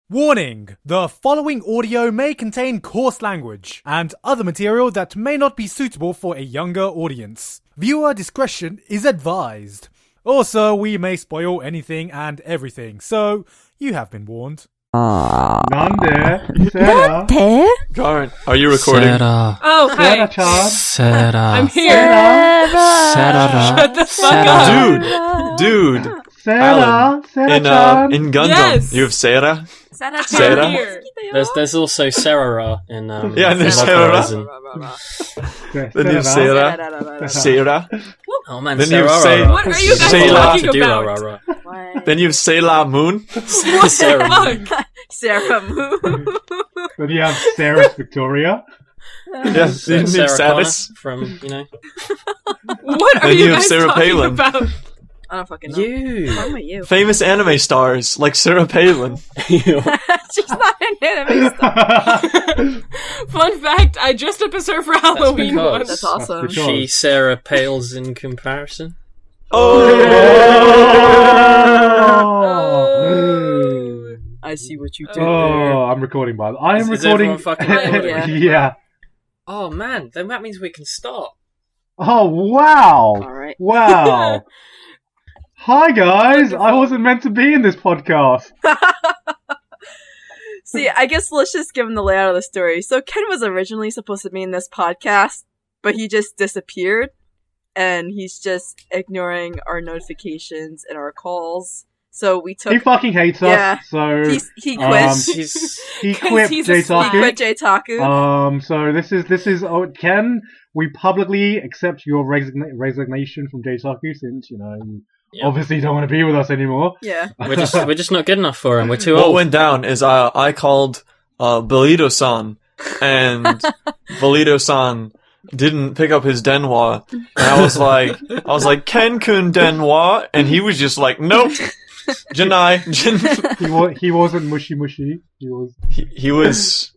Warning! The following audio may contain coarse language and other material that may not be suitable for a younger audience. Viewer discretion is advised. Also, we may spoil anything and everything, so you have been warned. Nande? Garnt, are you recording? Oh, hi. I'm here. Shut the fuck up. Dude. Sarah, Alan, in Gundam, Yes. you have Sarah. Sarah? Here. There's also Sarah in Yeah, and there's Sarah. Then you have Sarah. Sarah. Oh man, Then you have Sarah. What are you guys Sarah. talking about? Then you have Sailor Moon. What Sarah. the fuck? Sarah Moon. Then you have Sarah Victoria. Yeah, then you have Sarah Samus. from, What are Then you you have guys Sarah talking Palin. about? I don't fucking know. You. Why am I you? Famous anime stars like Sarah Palin. She's not an anime star. Fun fact, I dressed up as her for Halloween because- once. That's awesome. Because- She Sarah pales in comparison. Oh! Oh. I see what you did there. Oh, I'm recording, by the way. I am Is recording. everyone fucking recording? Yeah. Yeah. Oh man, then that means we can start. Oh, wow. Alright. Wow. Hi, guys. I wasn't meant to be in this podcast. See, I guess let's just give him the layout of the story. So Ken was originally supposed to be in this podcast, but he just disappeared, and he's just ignoring our notifications and our calls. So we took... He fucking hates us, Yeah. so... he quit. He 'Cause quit he's asleep. He J-Taku. quit J-Taku. So this is Ken, we publicly accept your resignation from J-Taku since, you obviously don't want to be with us anymore. Yeah. We're just not good enough for him. We're too What old. went down is I called Belito-san, and Belito-san didn't pick up his denwa, and I was like, Ken-kun denwa, and he was just like, nope, Janai. He wasn't mushy. He was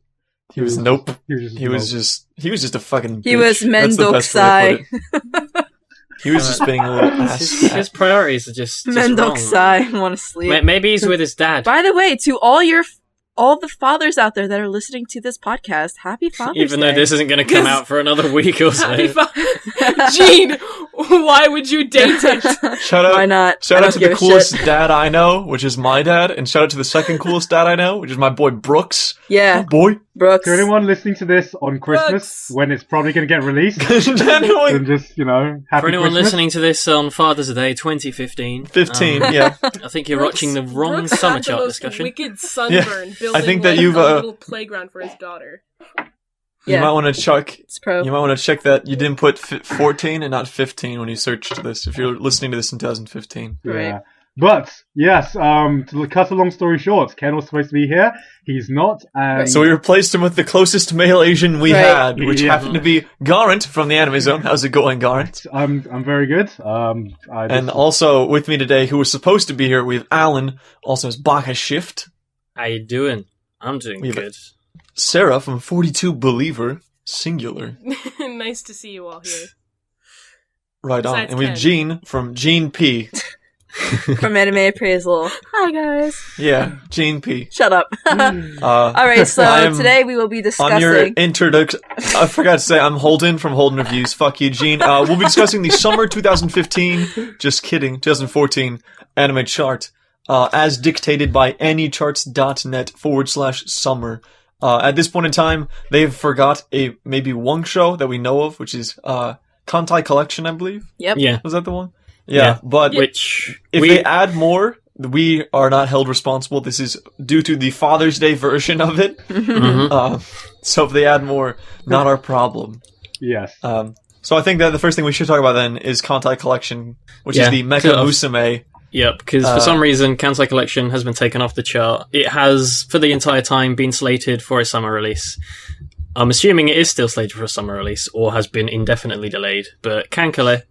nope. He was He was just a fucking bitch. He was That's the best way to mendokusai. put it. He was just being a little ass. His priorities are just wrong. Mendokusai. I want to sleep. Maybe he's with his dad. By the way, to all the fathers out there that are listening to this podcast, happy Father's Even Day. though this isn't going to come out for another week or so. Gene, why would you date it? Shout out, Why not? Shout I out don't to give the a coolest shit. dad I know, which is my dad, and shout out to the second coolest dad I know, which is my boy Brooks. Yeah, Boy. Brooks. To anyone listening to this on Christmas, Brooks. when it's probably going to get released, January then just, happy For anyone Christmas. listening to this on Father's Day 2015, 15, yeah. I think you're watching the wrong Brooks summer had the chart most discussion. Wicked sunburn building I think that like, you've, a little playground for his daughter. You Yeah. might want to check. It's pro. You might want to check that you didn't put 14 and not 15 when you searched this. If you're listening to this in 2015. Yeah. Right. But, yes, to cut a long story short, Ken was supposed to be here. He's not, and... So we replaced him with the closest male Asian we Right. had, which Yeah. happened to be Garnt from the Anime Zone. How's it going, Garnt? I'm very good. And also with me today, who was supposed to be here, we have Alan, also as Baka Shift. How you doing? I'm doing We have good. Sarah from 42 Believer, singular. Nice to see you all here. Right on. Besides And we have Ken. Gene from Gene P. From Anime Appraisal. Hi, guys. Yeah, Gene P. Shut up. Alright, so I am today we will be On your discussing... introduction, I forgot to say, I'm Holden from HoldenReviews. Fuck you, Gene. We'll be discussing the summer 2015, just kidding, 2014 anime chart, as dictated by anycharts.net/summer. At this point in time, they've forgot maybe one show that we know of, which is Kantai Collection, I believe. Yep. Yeah. Was that the one? Yeah, but Which if they add more, we are not held responsible. This is due to the Father's Day version of it. So if they add more, not our problem. Yes. So I think that the first thing we should talk about then is Kantai Collection, which is the Mecha Musume. Yep, because for some reason, Kantai Collection has been taken off the chart. It has, for the entire time, been slated for a summer release. I'm assuming it is still slated for a summer release, or has been indefinitely delayed. But Kankale,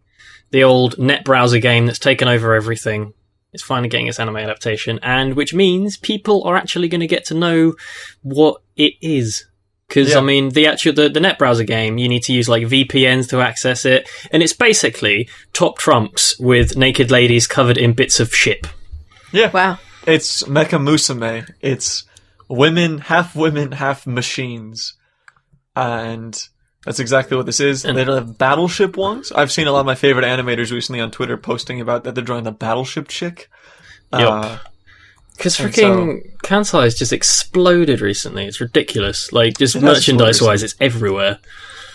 the old net browser game that's taken over everything, is finally getting its anime adaptation, and which means people are actually going to get to know what it is. Because, I mean, the net browser game, you need to use, like, VPNs to access it, and it's basically top trumps with naked ladies covered in bits of ship. Yeah. Wow. It's Mecha Musume. It's women, half machines. And that's exactly what this is. And they don't have battleship ones. I've seen a lot of my favorite animators recently on Twitter posting about that they're drawing the battleship chick. Yep. Because freaking Kantai has just exploded recently. It's ridiculous. Like, just merchandise-wise, it's everywhere.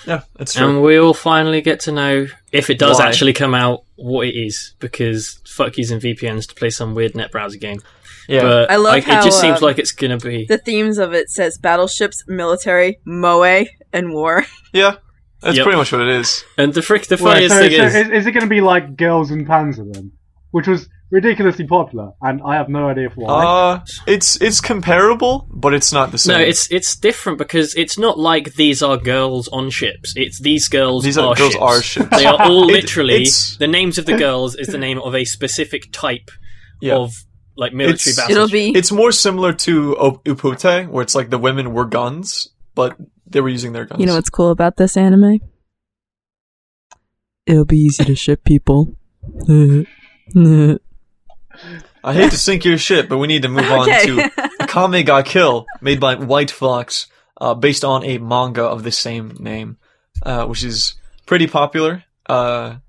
Yeah, that's true. And we all finally get to know, if it does actually come out, what it is. Because fuck using VPNs to play some weird net browser game. Yeah. But I love how, it just seems like it's going to be... The themes of it says battleships, military, moe, and war. Yeah, that's pretty much what it is. And the funniest thing is it going to be like Girls in Panzer then? Which was ridiculously popular, and I have no idea why. It's comparable, but it's not the same. No, it's different because it's not like these are girls on ships. It's these girls are ships. They are all literally the names of the girls is the name of a specific type of like military battleship. It's more similar to Upute, where it's like the women were guns, but they were using their guns. You know what's cool about this anime? It'll be easy to ship people. I hate to sink your ship, but we need to move on to Akame ga Kill, made by White Fox, based on a manga of the same name, which is pretty popular. I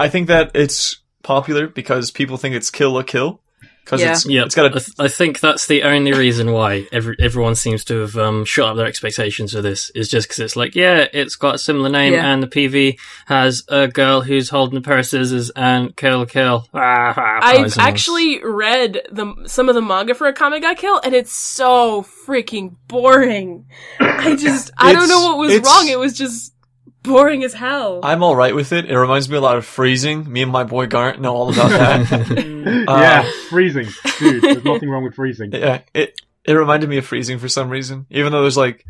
think that it's popular because people think it's Kill a Kill. It's got I think that's the only reason why everyone seems to have shot up their expectations for this, is just because it's like, it's got a similar name, and the PV has a girl who's holding a pair of scissors and kill. I've actually read some of the manga for Akame ga Kill, and it's so freaking boring. I don't know what was wrong. It was just boring as hell. I'm alright with it. It reminds me a lot of Freezing. Me and my boy Garnt know all about that. Freezing. Dude, there's nothing wrong with Freezing. Yeah, it reminded me of Freezing for some reason, even though there's like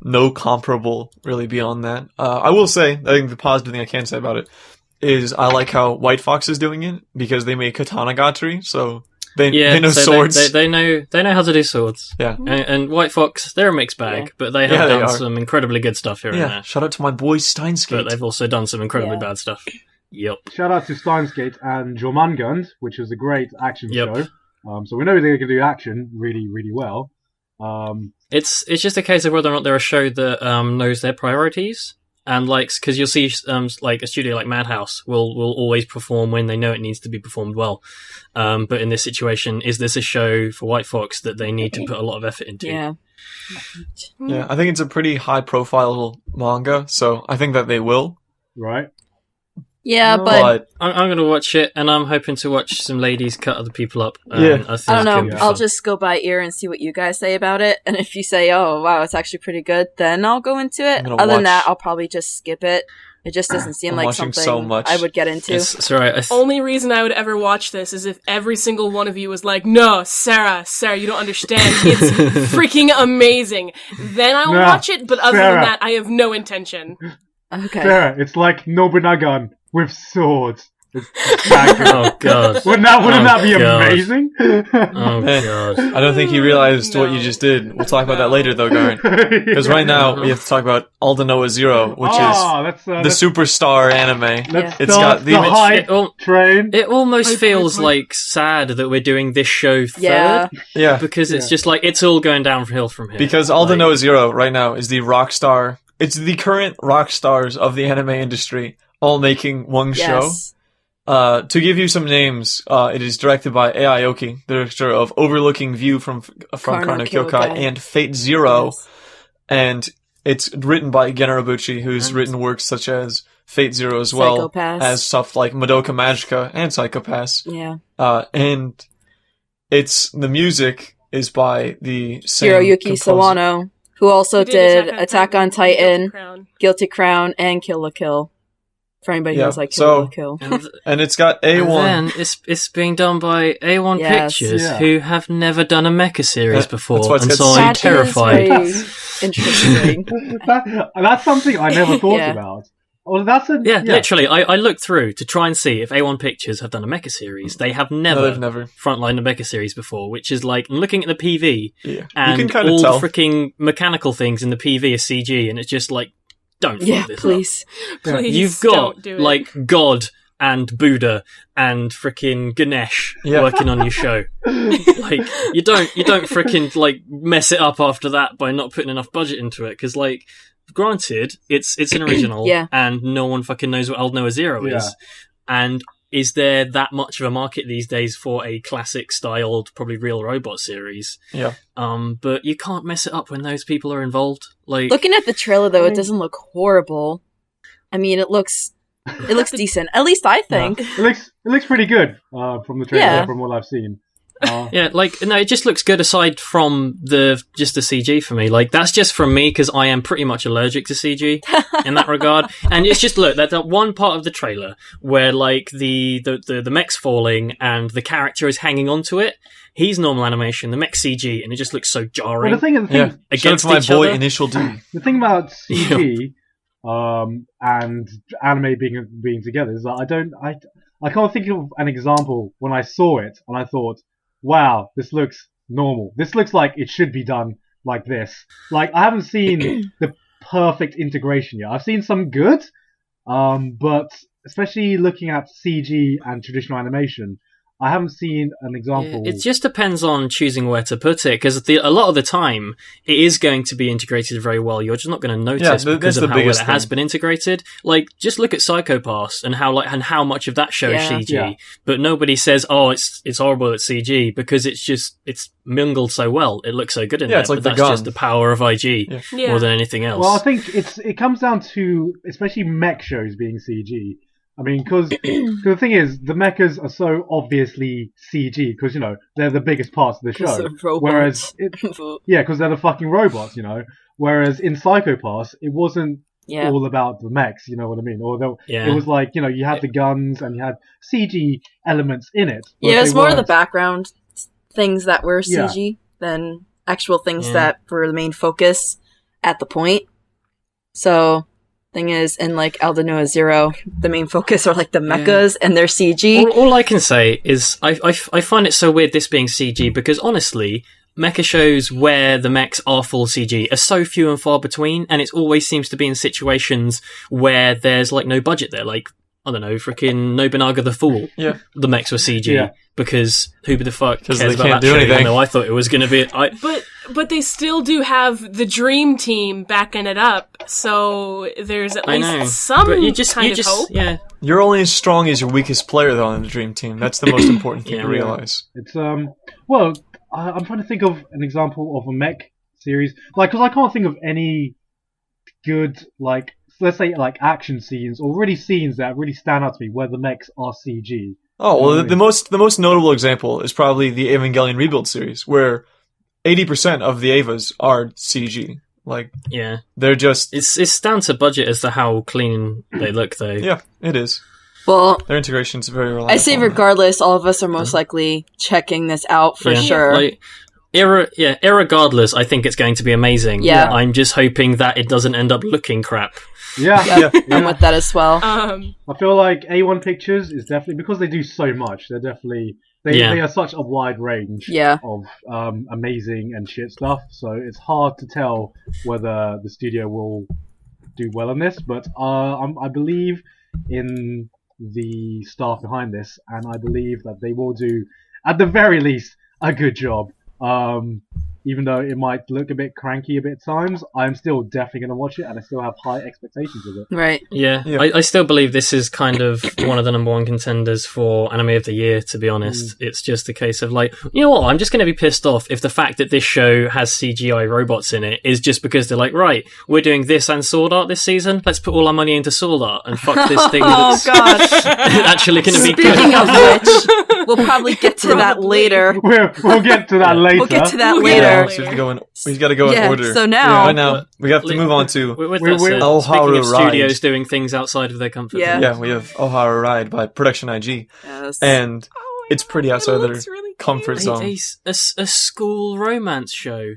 no comparable really beyond that. I will say, I think the positive thing I can say about it is I like how White Fox is doing it, because they make Katanagatari, so they know swords. They know how to do swords. Yeah. And White Fox, they're a mixed bag, but they have done some incredibly good stuff here and there. Shout out to my boy Steinskate. But they've also done some incredibly bad stuff. Yep. Shout out to Steinskate and Jormungand, which is a great action show. So we know they can do action really, really well. It's just a case of whether or not they're a show that knows their priorities. And because you'll see like a studio like Madhouse will always perform when they know it needs to be performed well. But in this situation, is this a show for White Fox that they need to put a lot of effort into? Yeah. Yeah, I think it's a pretty high profile manga, so I think that they will. Right. Yeah, but I'm going to watch it, and I'm hoping to watch some ladies cut other people up. I don't know. I'll just go by ear and see what you guys say about it. And if you say, "Oh, wow, it's actually pretty good," then I'll go into it. Other than that, I'll probably just skip it. It just doesn't seem like something I would get into. It's all right. Only reason I would ever watch this is if every single one of you was like, "No, Sarah, you don't understand. It's freaking amazing." Then I will watch it. But other than that, I have no intention. Okay. Sarah, it's like Nobunaga with swords. Oh god! Wouldn't that be amazing? Oh god! I don't think you realized what you just did. We'll talk about that later, though, Garnt. Because right now we have to talk about Aldnoah Zero, which is the superstar anime. It's got the hype train. It almost feels like sad that we're doing this show third. Yeah, because it's just like it's all going downhill from here. Because Aldnoah Zero right now is the rock star. It's the current rock stars of the anime industry, all making one show. To give you some names, it is directed by Aoki, the director of Overlooking View from Karno Kyokai and Fate Zero. And it's written by Gen Urobuchi, who's written works such as Fate Zero as well as stuff like Madoka Magica and Psychopaths. Yeah. And the music is by the same Hiroyuki Sawano, who also did Attack on Titan, Guilty Crown, and Kill la Kill. For anybody who knows like Kill la Kill. And it's got A1. And then it's being done by A1 Pictures, who have never done a mecha series before, and so I'm terrified. Interesting. That's something I never thought about. Well, literally, I looked through to try and see if A1 Pictures have done a mecha series. They have never frontlined a mecha series before, which is like looking at the PV, and you can all tell. the freaking mechanical things in the PV are CG, and it's just like, don't do this please. You've got don't do it. like God and Buddha and frickin' Ganesh working on your show. Like, you don't frickin' like mess it up after that by not putting enough budget into it, because like, granted, it's an original, and no one fucking knows what Aldnoah Zero is, and is there that much of a market these days for a classic styled, probably real robot series? Yeah. But you can't mess it up when those people are involved. Like, looking at the trailer though, it doesn't look horrible. I mean, it looks decent. At least I think. It looks pretty good from the trailer, from what I've seen. Yeah, like, no, it just looks good aside from just the CG for me. Like, that's just from me, because I am pretty much allergic to CG in that regard. And it's just, look, that one part of the trailer where, like, the mech's falling and the character is hanging onto it. He's normal animation, the mech's CG, and it just looks so jarring. Well, the thing against my each boy other. Initial D. The thing about CG and anime being together is that I can't think of an example when I saw it and I thought, wow, this looks normal. This looks like it should be done like this. Like, I haven't seen the perfect integration yet. I've seen some good, but especially looking at CG and traditional animation, I haven't seen an example. It just depends on choosing where to put it, because a lot of the time it is going to be integrated very well. You're just not going to notice because of how well it has been integrated. Like, just look at Psycho Pass and how much of that show is CG, but nobody says, "Oh, it's horrible at CG," because it's mingled so well. It looks so good in there. It's like but that's just the power of IG more than anything else. Well, I think it comes down to especially mech shows being CG. I mean, because the thing is, the mechas are so obviously CG because, you know, they're the biggest parts of the show. Whereas, because they're the fucking robots, you know. Whereas in Psycho Pass, it wasn't all about the mechs, you know what I mean? It was like, you know, you had the guns and you had CG elements in it. Yeah, it was more of the background things that were CG than actual things that were the main focus at the point. So... thing is, in like Aldnoah Zero, the main focus are like the mechas and their CG. All I can say is I find it so weird this being CG, because honestly, mecha shows where the mechs are full CG are so few and far between, and it always seems to be in situations where there's like no budget there. Like, I don't know, freaking Nobunaga the Fool. Yeah. The mechs were CG because who the fuck cares about that show? Even though I thought it was going to be... But they still do have the Dream Team backing it up, so there's at least some kind of hope. Yeah. You're only as strong as your weakest player, though, in the Dream Team. That's the most important thing to realize. It's well, I'm trying to think of an example of a mech series, like, because I can't think of any good, like, let's say, like, action scenes or really scenes that really stand out to me where the mechs are CG. Oh well, the most notable example is probably the Evangelion Rebuild series, where 80% of the Evas are CG. Like, they're just... It's down to budget as to how clean they look, though. Yeah, it is. Well, their integration's very reliable. I say regardless, all of us are most likely checking this out for sure. Like, irregardless, I think it's going to be amazing. Yeah. I'm just hoping that it doesn't end up looking crap. I'm with that as well. I feel like A1 Pictures is definitely, because they do so much, they're definitely... They are such a wide range of amazing and shit stuff, so it's hard to tell whether the studio will do well on this, but I believe in the staff behind this, and I believe that they will do, at the very least, a good job. Even though it might look a bit cranky a bit at times, I'm still definitely going to watch it, and I still have high expectations of it. Right. Yeah. I still believe this is kind of one of the number one contenders for Anime of the Year, to be honest. It's just a case of like, you know what, I'm just going to be pissed off if the fact that this show has CGI robots in it is just because they're like, right, we're doing this and Sword Art this season, let's put all our money into Sword Art and fuck this thing that's actually going to be good. Speaking of which, we'll probably get to that later. We'll get to that later. We'll get to that later. We've got to go in order. So now, right now we have to move on to Ho Haru Ride. Studios doing things outside of their comfort zone. Yeah, we have Ho Haru Ride by Production IG, and it's pretty outside of their comfort zone. A school romance show.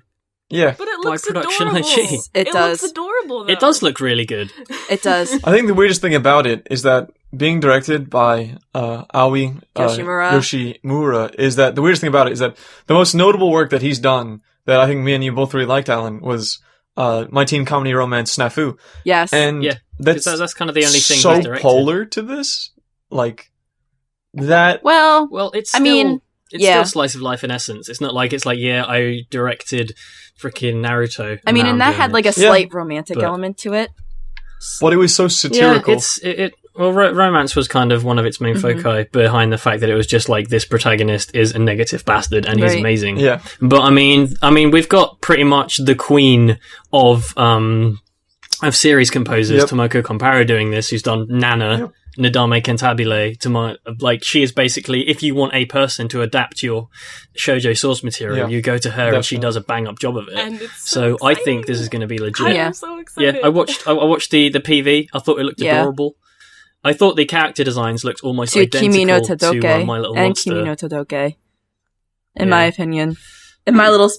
Yeah, but it looks Production adorable. IG. It does. Looks adorable, though. It does look really good. It does. I think the weirdest thing about it is that being directed by Aoi Yoshimura is that the weirdest thing about it is that the most notable work that he's done that I think me and you both really liked, Alan, was My Teen Comedy Romance Snafu. Yes. And that's kind of the only thing so he's directed. polar to this. like that. Well, it's still, it's still slice of life in essence. It's not like I directed freaking Naruto. I mean, and that had like a slight romantic element to it. But it was so satirical. Romance was kind of one of its main foci behind the fact that it was just like this protagonist is a negative bastard and he's amazing. Yeah. But I mean, we've got pretty much the queen of series composers, Tomoko Komparo, doing this, who's done Nana, Nadame Cantabile. She is basically, if you want a person to adapt your shoujo source material, you go to her and she does a bang up job of it. And it's so I think this is going to be legit. I'm so excited. Yeah, I watched the PV. I thought it looked adorable. I thought the character designs looked almost identical to My Little Monster. And Kimi no Todoke, in my opinion. And My Little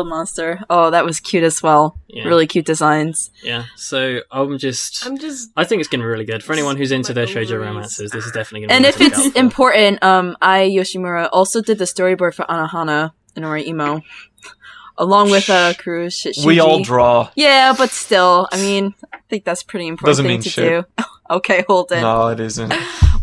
Monster. Oh, that was cute as well. Yeah. Really cute designs. Yeah, so I think it's going to be really good. For anyone who's into their shoujo romances, this is definitely going to be And if it's important, Ai Yoshimura also did the storyboard for Anohana and Imo, along with Kuroshitsuji. We all draw. Yeah, but still, I mean, I think that's pretty important thing to do. Okay, Holden. No, it isn't.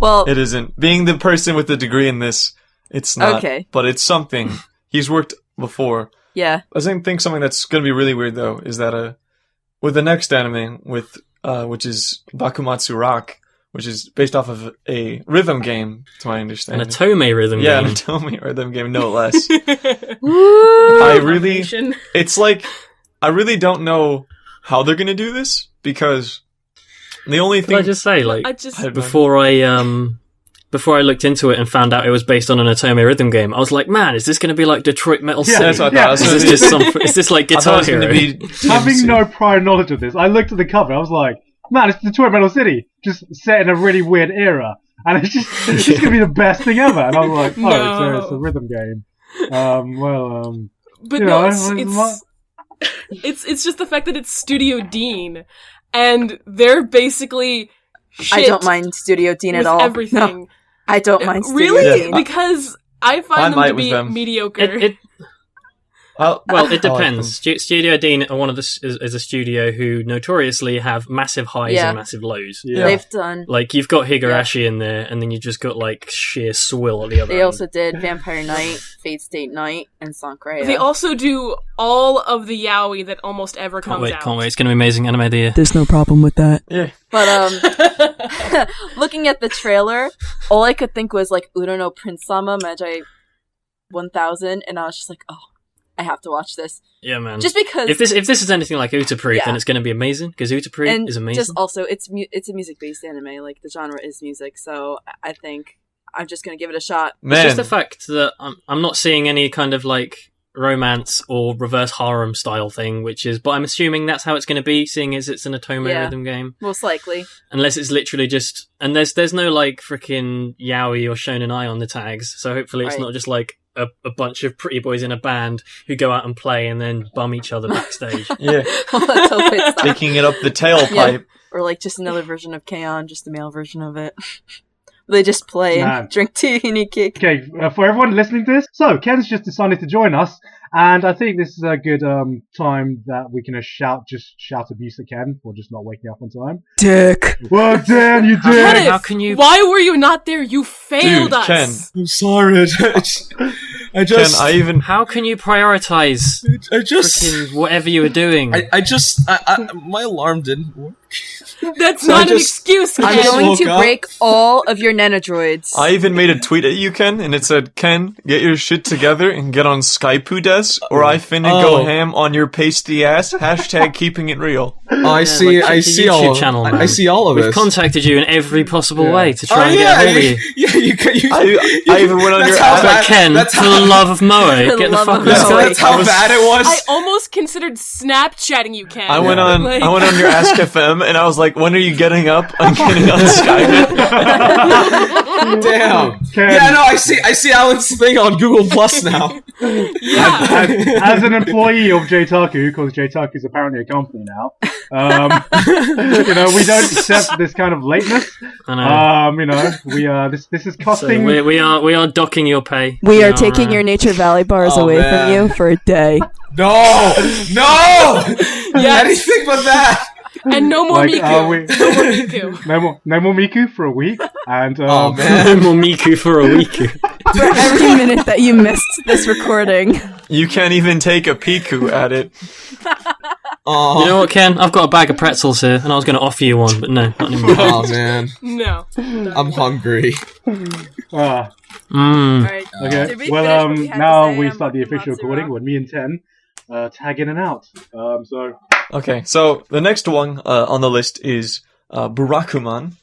Well, it isn't. Being the person with the degree in this, it's not. Okay. But it's something. He's worked before. Yeah. I think something that's going to be really weird, though, is that with the next anime, which is Bakumatsu Rock, which is based off of a rhythm game, to my understanding. An Otome rhythm game. Yeah, an Otome rhythm game, no less. Woo! I really don't know how they're going to do this, because the only thing... Can I just say, before I looked into it and found out it was based on an Otome rhythm game, I was like, man, is this going to be like Detroit Metal City? That's what I thought. Is this like Guitar Hero? Having no prior knowledge of this, I looked at the cover, I was like, man, it's Detroit Metal City, just set in a really weird era. And it's just going to be the best thing ever. And I was like, it's a rhythm game. It's just the fact that it's Studio Dean, and they're basically shit. I don't mind Studio Dean at all. Everything. No, I don't mind Studio Dean. Really? Because I find them to be mediocre. It depends. Studio Dean are is a studio who notoriously have massive highs and massive lows. Yeah. They've done you've got Higurashi in there, and then you just got sheer swill at the other. They also did Vampire Knight, Fate State Night, and Sankreya. They also do all of the yaoi that almost ever comes out. Can't wait! It's going to be amazing. Anime of the year. There's no problem with that. Yeah. But looking at the trailer, all I could think was Urono Prince Sama Magi 1000, and I was just like, oh, I have to watch this. Yeah, man. Just because if this is anything like Utapri, then it's going to be amazing, because Utapri is amazing. Just also, it's a music-based anime. The genre is music, so I think I'm just going to give it a shot. Man. It's just the fact that I'm not seeing any kind of romance or reverse harem style thing, but I'm assuming that's how it's going to be, seeing as it's an Otome rhythm game. Most likely. Unless it's literally just, and there's no freaking yaoi or shonen ai on the tags, so hopefully it's not just a bunch of pretty boys in a band who go out and play and then bum each other backstage. Yeah. Well, let's hope it's not. Taking it up the tailpipe. Yeah. Or just another version of K-On!, just the male version of it. They just play and drink tea and eat cake. Okay, for everyone listening to this, so Ken's just decided to join us, and I think this is a good time that we can shout abuse at Ken for just not waking up on time. Dick! Well, Dan, you did! How can you... Why were you not there? You failed us! Ken. I'm sorry, I just... Ken, How can you prioritize freaking whatever you were doing? My alarm didn't work. That's not an excuse, Ken. I'm going to break all of your nanodroids. I even made a tweet at you, Ken, and it said, Ken, get your shit together and get on Skypoo desk, or I finna go ham on your pasty ass. #, keeping it real. I see all of it. I see all of it. We've contacted you in every possible way to try and get hold of you. I even went on your ass. Ken, for the love of Moe, get the fuck out. That's how bad it was. I almost considered Snapchatting you, Ken. I went on your Ask FM, and I was like, when are you getting up? I'm getting on Skype. Damn. Yeah, no, I see Alan's thing on Google Plus now. Yeah. As an employee of J-Taku, because J-Taku is apparently a company now, we don't accept this kind of lateness. I know. This is costing. So we are docking your pay. We are taking your Nature Valley bars away from you for a day. No! Anything but that. And no more Miku. No more Miku. No more Miku for a week. And no more Miku for a week. For every minute that you missed this recording. You can't even take a Piku at it. You know what, Ken? I've got a bag of pretzels here, and I was going to offer you one, but no, not anymore. Oh man, no. I'm hungry. Alright. Okay. Well, now we start the official recording with me and Ten tag in and out. Okay, so the next one on the list is Barakamon,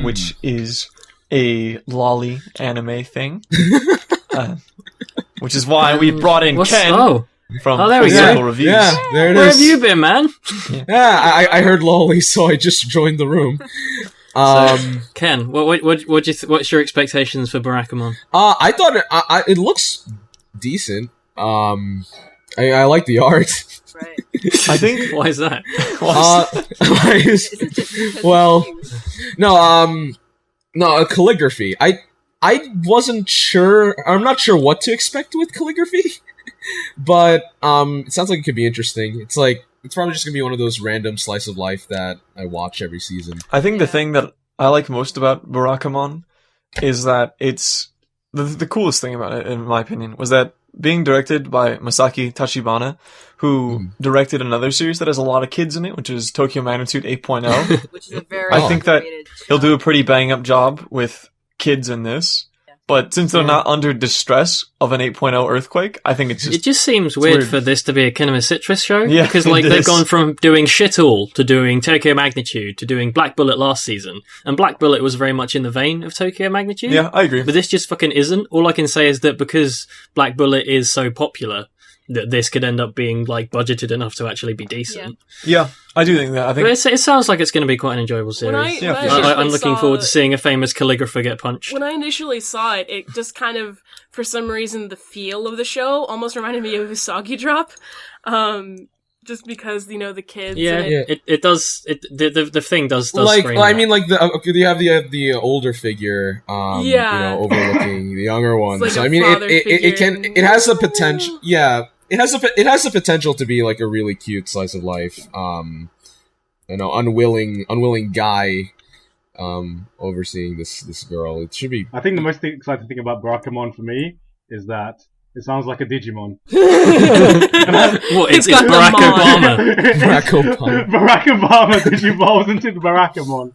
which is a lolly anime thing. Which is why we brought in Ken from there we go. Reviews. Yeah, there it is. Where have you been, man? Yeah, I heard lolly, so I just joined the room. Ken, what's your expectations for Barakamon? I thought it looks decent. I like the art. Right. I think. Why is that? No, calligraphy. I wasn't sure. I'm not sure what to expect with calligraphy, but it sounds like it could be interesting. It's probably just gonna be one of those random slice of life that I watch every season. I think the thing that I like most about Barakamon is that it's the coolest thing about it, in my opinion, was that being directed by Masaki Tachibana, who directed another series that has a lot of kids in it, which is Tokyo Magnitude 8.0. Which is a very I think that he'll do a show. pretty bang-up job with kids in this. But since they're not under distress of an 8.0 earthquake, I think it just seems weird for this to be a Kinema Citrus show. Yeah, because they've gone from doing Shit All to doing Tokyo Magnitude to doing Black Bullet last season. And Black Bullet was very much in the vein of Tokyo Magnitude. Yeah, I agree. But this just fucking isn't. All I can say is that because Black Bullet is so popular, that this could end up being budgeted enough to actually be decent. Yeah, I do think that. I think but it sounds like it's going to be quite an enjoyable series. I'm looking forward to seeing a famous calligrapher get punched. When I initially saw it, it just kind of, for some reason, the feel of the show almost reminded me of Usagi Drop. Just because, the kids. Yeah, it does. The thing does. Scream you have the older figure, overlooking the younger one. Like so it has the potential. Yeah, it has the potential to be like a really cute slice of life. Unwilling guy, overseeing this girl. It should be. I think the most exciting thing about Barakamon for me is that it sounds like a Digimon. It's Barack Obama. Barack Obama Digivolves into the Barakamon.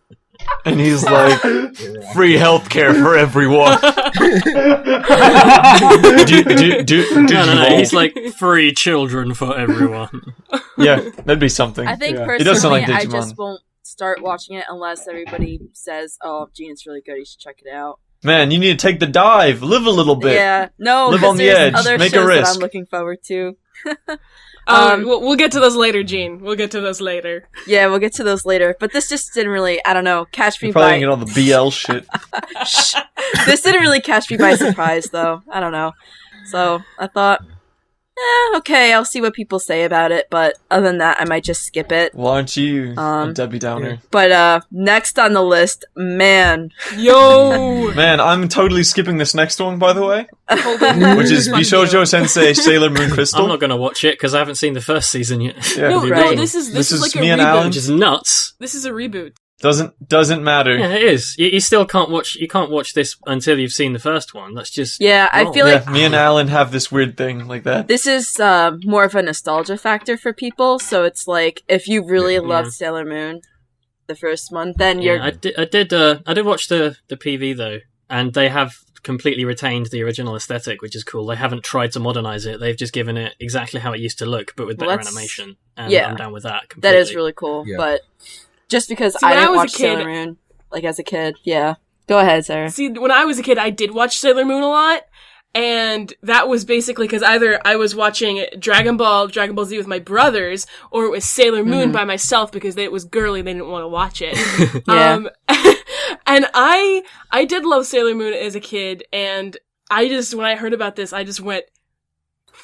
And he's like, free healthcare for everyone. No. He's like, free children for everyone. Yeah, that'd be something. I think personally, it does sound like I Digimon. just won't start watching it unless everybody says, "Oh, Gene, it's really good. You should check it out." Man, you need to take the dive. Live a little bit. Yeah, no, live on the edge. Other Make shows a risk. that I'm looking forward to. We'll get to those later, Gene. We'll get to those later. Yeah, we'll get to those later. But this just didn't really, I don't know, catch me You're probably by... gonna get all the BL shit. This didn't really catch me by surprise, though. I don't know. So, I thought, okay, I'll see what people say about it. But other than that, I might just skip it. Well, aren't you a Debbie Downer? But next on the list, man. Yo! Man, I'm totally skipping this next one, by the way. Holden, which is Bishoujo Sensei Sailor Moon Crystal. I'm not going to watch it because I haven't seen the first season yet. Yeah. No, this is like me a and reboot. Alan. Which is nuts. This is a reboot. Doesn't matter. Yeah, it is. You still can't watch. You can't watch this until you've seen the first one. That's just. Yeah, I feel like me and Alan have this weird thing like that. this is more of a nostalgia factor for people. So it's like if you really loved Sailor Moon, the first one, then you're. I did watch the PV though, and they have completely retained the original aesthetic, which is cool. They haven't tried to modernize it. They've just given it exactly how it used to look, but with better animation. And I'm down with that. Completely. That is really cool, but. Just because I didn't watch Sailor Moon, as a kid, yeah. Go ahead, Sarah. See, when I was a kid, I did watch Sailor Moon a lot, and that was basically because either I was watching Dragon Ball Z with my brothers, or it was Sailor Moon by myself because it was girly and they didn't want to watch it. And I did love Sailor Moon as a kid, and when I heard about this, I just went,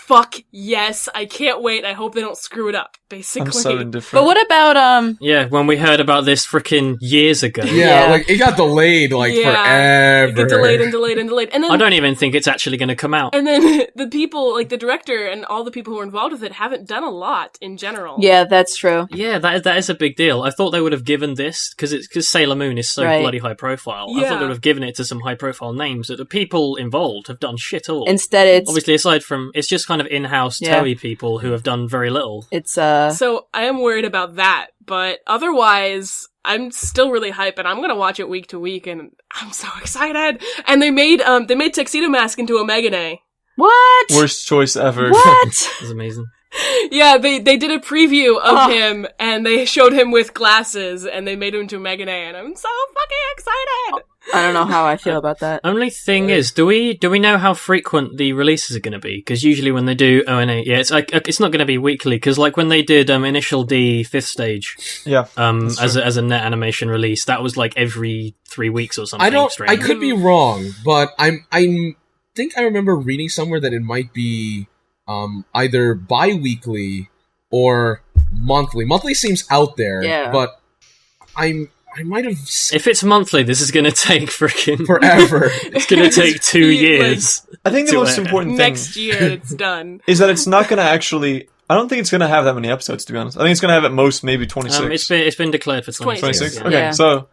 fuck yes. I can't wait. I hope they don't screw it up, basically. I'm so indifferent. But what about, Yeah, when we heard about this freaking years ago. Yeah, like, it got delayed, forever. It got delayed and delayed and delayed. And then, I don't even think it's actually going to come out. And then the people, like the director and all the people who were involved with it, haven't done a lot in general. Yeah, that's true. Yeah, that is a big deal. I thought they would have given this, because Sailor Moon is so bloody high profile. I thought they would have given it to some high profile names, that the people involved have done shit all. Instead, it's... Obviously, aside from... It's just kind of in-house Toei people who have done very little. It's, So, I am worried about that, but otherwise... I'm still really hype, and I'm gonna watch it week to week, and I'm so excited. And they made Tuxedo Mask into a Megane. What? Worst choice ever. What? That's amazing. Yeah, they did a preview of him, and they showed him with glasses, and they made him into a Megane, and I'm so fucking excited! I don't know how I feel about that. Only thing is, do we know how frequent the releases are going to be? Because usually when they do ONA, it's not going to be weekly. Because like when they did Initial D 5th Stage, as a net animation release, that was like every 3 weeks or something. I could be wrong, but I think I remember reading somewhere that it might be either bi-weekly or monthly. Monthly seems out there, but I might have... If it's monthly, this is going to take freaking... forever. It's going to take 2 years. I think the most important thing... Next year, it's done. ...is that it's not going to actually... I don't think it's going to have that many episodes, to be honest. I think it's going to have at most maybe 26. It's been declared for 26. 26? Yeah. Okay, so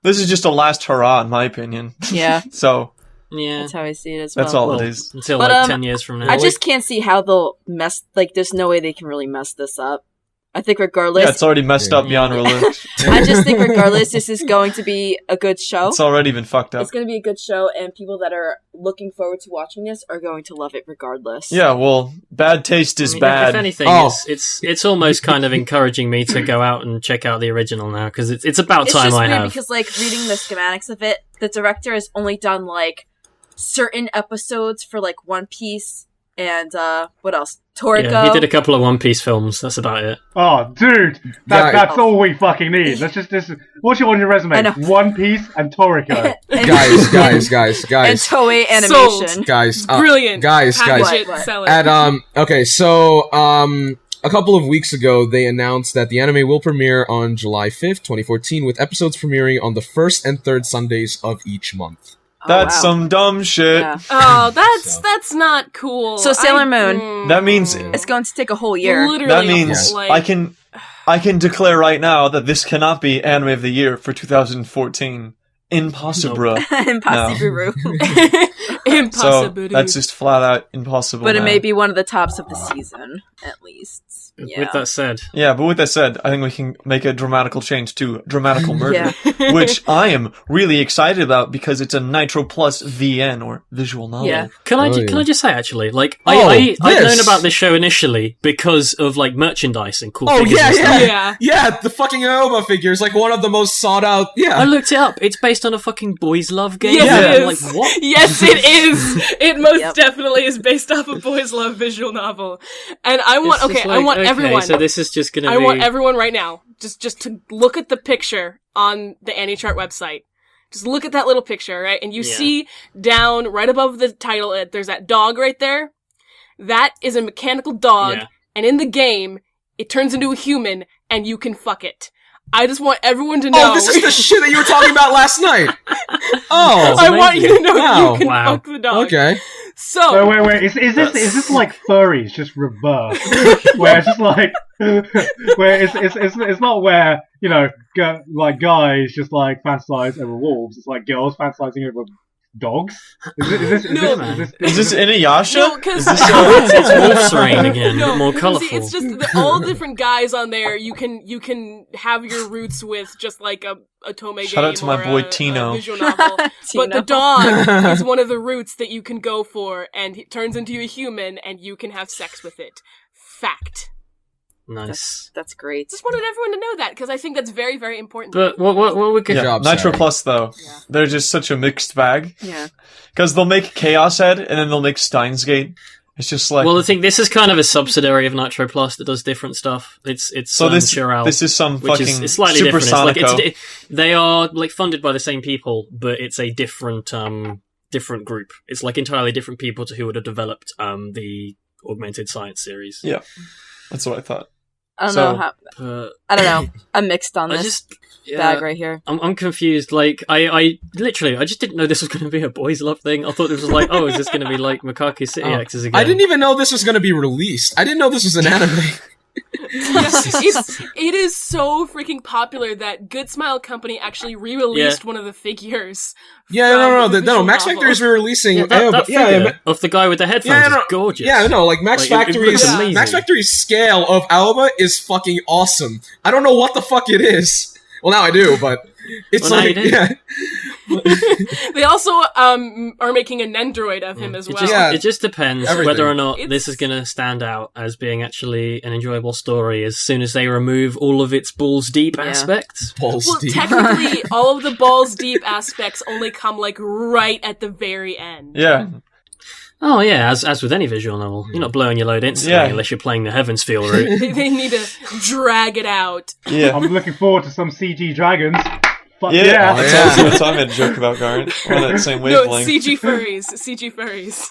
this is just a last hurrah, in my opinion. Yeah. So... Yeah. That's how I see it as well. That's all it is. Until 10 years from now. I just can't see how they'll mess... Like, there's no way they can really mess this up. I think regardless... Yeah, it's already messed up beyond relief. I just think regardless, this is going to be a good show. It's already been fucked up. It's going to be a good show, and people that are looking forward to watching this are going to love it regardless. Yeah, well, bad taste is bad. If anything, it's almost kind of encouraging me to go out and check out the original now, because it's about time I have. It's just weird because, like, reading the schematics of it, the director has only done, like, certain episodes for, like, One Piece and, what else? Toriko. Yeah, he did a couple of One Piece films. That's about it. Oh, dude, that's all we fucking need. Let's just what's on your resume? One Piece and Toriko. guys. And Toei Animation. Sold. Guys, brilliant. Guys. Sell it. Okay, so a couple of weeks ago, they announced that the anime will premiere on July 5th, 2014, with episodes premiering on the first and third Sundays of each month. That's some dumb shit. Yeah. Oh, that's not cool. So Sailor Moon. That means it's going to take a whole year. Literally, that means I can declare right now that this cannot be Anime of the Year for 2014. Impossible. Impossible. Impossible. So that's just flat out impossible. But it may be one of the tops of the season, at least. Yeah. With that said, I think we can make a dramatical change to DRAMAtical Murder, which I am really excited about because it's a Nitro Plus VN or visual novel. Yeah. Can I just say actually, like I'd known about this show initially because of like merchandise and cool figures and stuff. Yeah, the fucking Aoba figure is like one of the most sought out. Yeah, I looked it up. It's based on a fucking boys love game. Yes, it I'm is. like, what? Yes, it is. It most definitely is based off a boys love visual novel, and I want everyone. So this is just gonna. I want everyone right now just to look at the picture on the AniChart website. Just look at that little picture, right? And you see down right above the title, there's that dog right there. That is a mechanical dog, and in the game, it turns into a human, and you can fuck it. I just want everyone to know. Oh, this is the shit that you were talking about last night. Oh, I want you to know that you can fuck the dog. Okay. So wait. Is this like furries just reversed? Where it's just like where it's not where like guys just like fantasize over wolves. It's like girls fantasizing over dogs. Is this Inuyasha? No, because it's Wolf's Rain again, but more colorful. See, it's just all different guys on there. You can have your roots with just like a Tome game. Shout out to my boy Tino. Visual novel. But the dog is one of the roots that you can go for, and it turns into a human, and you can have sex with it. Fact. Nice. That's great. Just wanted everyone to know that because I think that's very, very important. But what we could Nitro Plus though, they're just such a mixed bag. Yeah. Because they'll make Chaos Head and then they'll make Steins Gate. It's just like I think this is kind of a subsidiary of Nitro Plus that does different stuff. It's so this Chiral, this is some which fucking is slightly Super different. Sonico. They are like funded by the same people, but it's a different different group. It's like entirely different people to who would have developed the augmented science series. Yeah, that's what I thought. I don't know. I'm mixed on this bag right here. I'm confused. Like, I just didn't know this was going to be a boys' love thing. I thought this was like, oh, is this going to be like Makaku City X's again? I didn't even know this was going to be released. I didn't know this was an anime. It is so freaking popular that Good Smile Company actually re-released one of the figures. No. Max Factory's re-releasing. That figure of the guy with the headphones is gorgeous. Yeah, no, like Max Factory's scale of Alba is fucking awesome. I don't know what the fuck it is. Well, now I do, but it's They also are making a Nendroid of him as well. It just depends whether or not this is going to stand out as being actually an enjoyable story as soon as they remove all of its balls deep aspects. Deep. Technically, all of the balls deep aspects only come like right at the very end. Yeah. Oh yeah, as with any visual novel, you're not blowing your load instantly unless you're playing the Heaven's Feel route. They need to drag it out. Yeah, I'm looking forward to some CG dragons. Fuck That's what I made a joke about, Garnt. We're on that same wavelength. No, CG furries.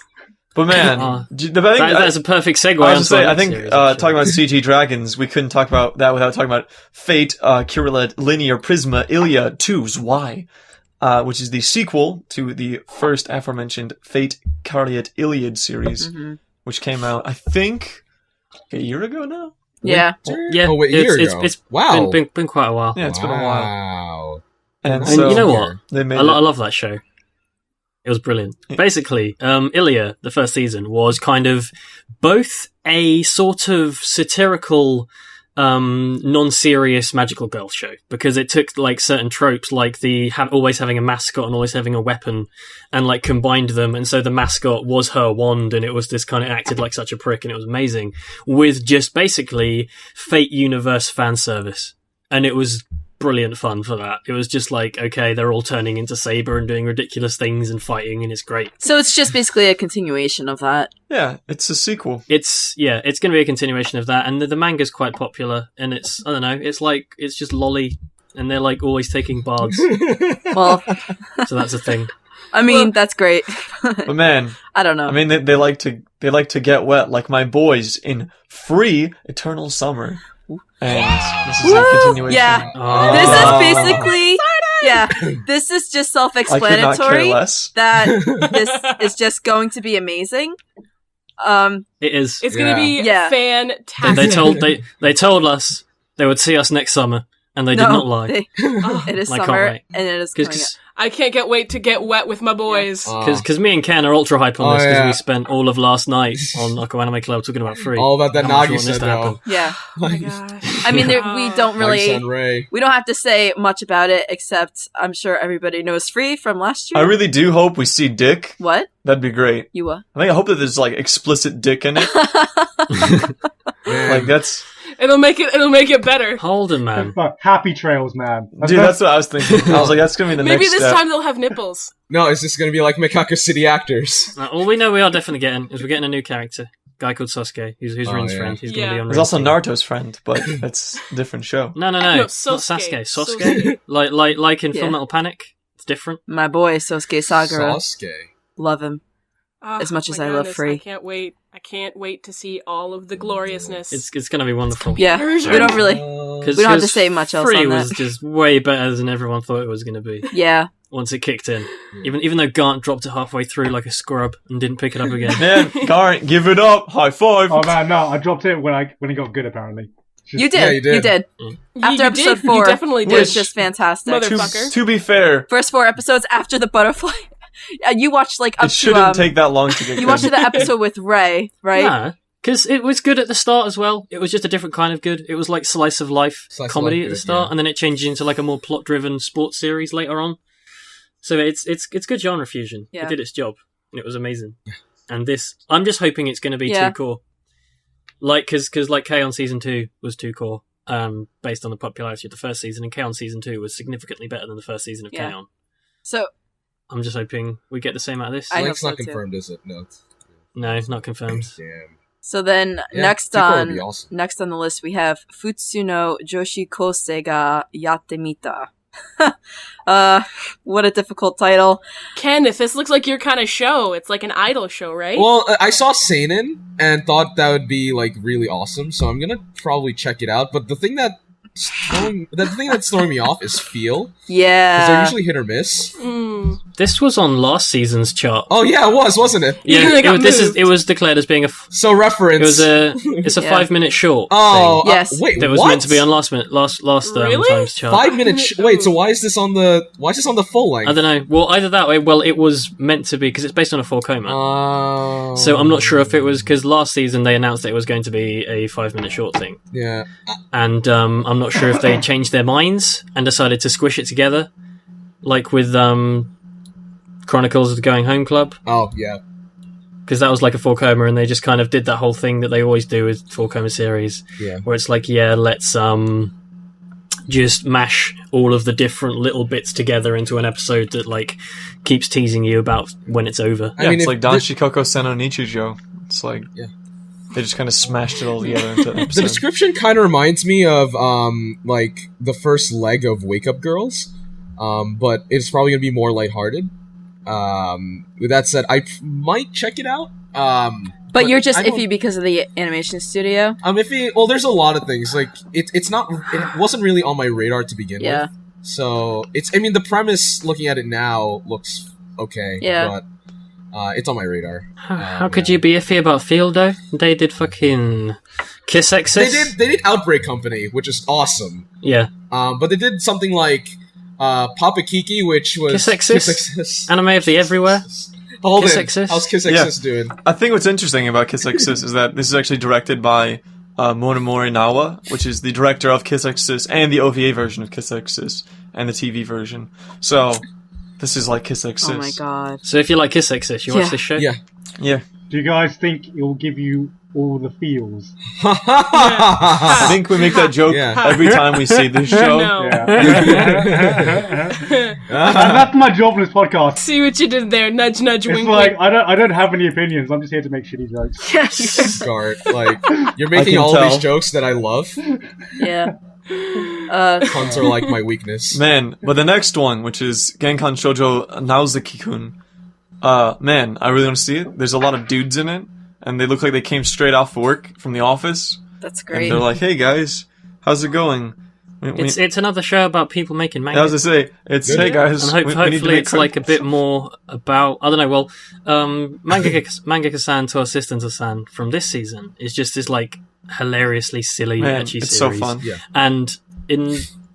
But man, that's a perfect segue. I was say, I think talking about CG dragons, we couldn't talk about that without talking about Fate Cureled Linear Prisma Illya 2's Y. Which is the sequel to the first aforementioned Fate Cureled Iliad series, which came out, I think, a year ago now? Yeah. Oh, wait, a year ago? It's been quite a while. Yeah, it's been a while. And you know what? I love that show. It was brilliant. Basically, Illya, the first season, was kind of both a sort of satirical non-serious magical girl show, because it took like certain tropes like the always having a mascot and always having a weapon and like combined them, and so the mascot was her wand and it was this kind of acted like such a prick, and it was amazing with just basically Fate universe fan service, and it was brilliant fun for that. It was just like, okay, they're all turning into Saber and doing ridiculous things and fighting, and it's great. So it's just basically a continuation of that. Yeah, it's a sequel. It's going to be a continuation of that, and the manga's quite popular, and it's, I don't know, it's just lolly, and they're like always taking baths. Well, so that's a thing. I mean, that's great. But man, I don't know. I mean, they like to get wet, like my boys in Free Eternal Summer. And this is a continuation. Yeah. This is basically this is just self-explanatory. I could not care less. That this is just going to be amazing. It is. It's going to be fantastic. They told us they would see us next summer, and they did not lie. It is summer, and it is coming up. I can't wait to get wet with my boys. Because me and Ken are ultra hype on this, because we spent all of last night on Anime Club talking about Free. All about that Nagi said, though. Yeah. Oh my gosh. I mean, we don't really... We don't have to say much about it, except I'm sure everybody knows Free from last year. I really do hope we see dick. What? That'd be great. You what? I hope that there's, like, explicit dick in it. Like, that's... It'll make it better. Holden, man. Happy trails, man. Dude, that's what I was thinking. I was like, that's gonna be the next step. Maybe this time they'll have nipples. No, it's just gonna be like Makaku City actors. All we know we are definitely getting is we're getting a new character. Guy called Sasuke, who's Rin's friend. He's gonna be on. There's also Naruto's friend, but that's a different show. No, not Sasuke. Sasuke. like in Full Metal Panic. It's different. My boy, Sasuke Sagara. Sasuke. Love him. As much as I love Free. I can't wait to see all of the gloriousness. It's going to be wonderful. Yeah, we don't have to say much else on that. Free was just way better than everyone thought it was going to be. Yeah. Once it kicked in. Even though Garnt dropped it halfway through like a scrub and didn't pick it up again. Man, Garnt, give it up. High five. Oh man, no, I dropped it when he got good, apparently. You did. You did. After episode 4, you definitely did. It was just fantastic. Motherfucker. To be fair. First 4 episodes after the butterfly... You watched like up it shouldn't take that long to get You watched the episode with Ray, right? Yeah, because it was good at the start as well. It was just a different kind of good. It was like slice of life comedy at the start, and then it changed into like a more plot-driven sports series later on. So it's good genre fusion. Yeah. It did its job, and it was amazing. And this, I'm just hoping it's going to be too core. Like because like K-On! Season 2 was too core, based on the popularity of the first season, and K-On! Season 2 was significantly better than the first season of K-On! So. I'm just hoping we get the same out of this. It's not confirmed, is it? No, it's not confirmed. Damn. So then, next on the list, we have Futsuu no Joshikousei ga Yatte Mita. What a difficult title. Ken, if this looks like your kind of show, it's like an idol show, right? Well, I saw Seinen and thought that would be like really awesome, so I'm gonna probably check it out. But the thing that's throwing me off is feel. Yeah. Because they're usually hit or miss. This was on last season's chart. Oh yeah, it was, wasn't it? Yeah, it was declared as being a. So reference. It's a 5-minute short. Oh thing. Yes. Wait, that was meant to be on last Really? time's chart. 5-minute. Wait, so why is this on the full length? I don't know. Well, either that way. Well, it was meant to be because it's based on a 4 coma. So I'm not sure if it was because last season they announced that it was going to be a 5-minute short thing. Yeah. And I'm not sure if they changed their minds and decided to squish it together, like with Chronicles of the Going Home Club. Oh yeah. Because that was like a 4 coma, and they just kind of did that whole thing that they always do with 4 coma series, where it's like, let's just mash all of the different little bits together into an episode that like keeps teasing you about when it's over. Yeah, I mean, it's like Danshikoku Seno Nichijou. It's like they just kind of smashed it all together into an episode. The description kind of reminds me of like the first leg of Wake Up Girls, but it's probably gonna be more lighthearted. With that said, I might check it out. But you're just iffy because of the animation studio? I'm iffy. Well, there's a lot of things. Like it wasn't really on my radar to begin with. So the premise, looking at it now, looks okay. Yeah. But it's on my radar. How could you be iffy about Field though? They did fucking Kiss Exis. They did Outbreak Company, which is awesome. Yeah. But they did something like Papa Kiki, which was Kiss Exis. Anime of the Everywhere. Holden, Kiss Exis. how's Kiss Exis doing? I think what's interesting about Kiss Exis is that this is actually directed by Monomori Nawa, which is the director of Kiss Exis and the OVA version of Kiss Exis and the TV version. So this is like Kiss Exis. Oh my god. So if you like Kiss Exis, you watch this show? Yeah. Do you guys think it will give you all the feels? I think we make that joke every time we see this show. No. That's my job in this podcast. See what you did there. Nudge, nudge, It's wink, like wink. I don't have any opinions. I'm just here to make shitty jokes. Garnt, like you're making all of these jokes that I love. Yeah. Puns are like my weakness. Man, but the next one, which is Genkan Shoujo Nozaki-kun, man, I really want to see it. There's a lot of dudes in it, and they look like they came straight off work from the office. That's great. And they're like, "Hey guys, how's it going?" It's another show about people making manga. I was to say, hey guys, and we need to hopefully make it's like a bit more about, I don't know, well, Mangaka-san to Assistant-san from this season is just this like hilariously silly ecchi it's series. so fun. Yeah. And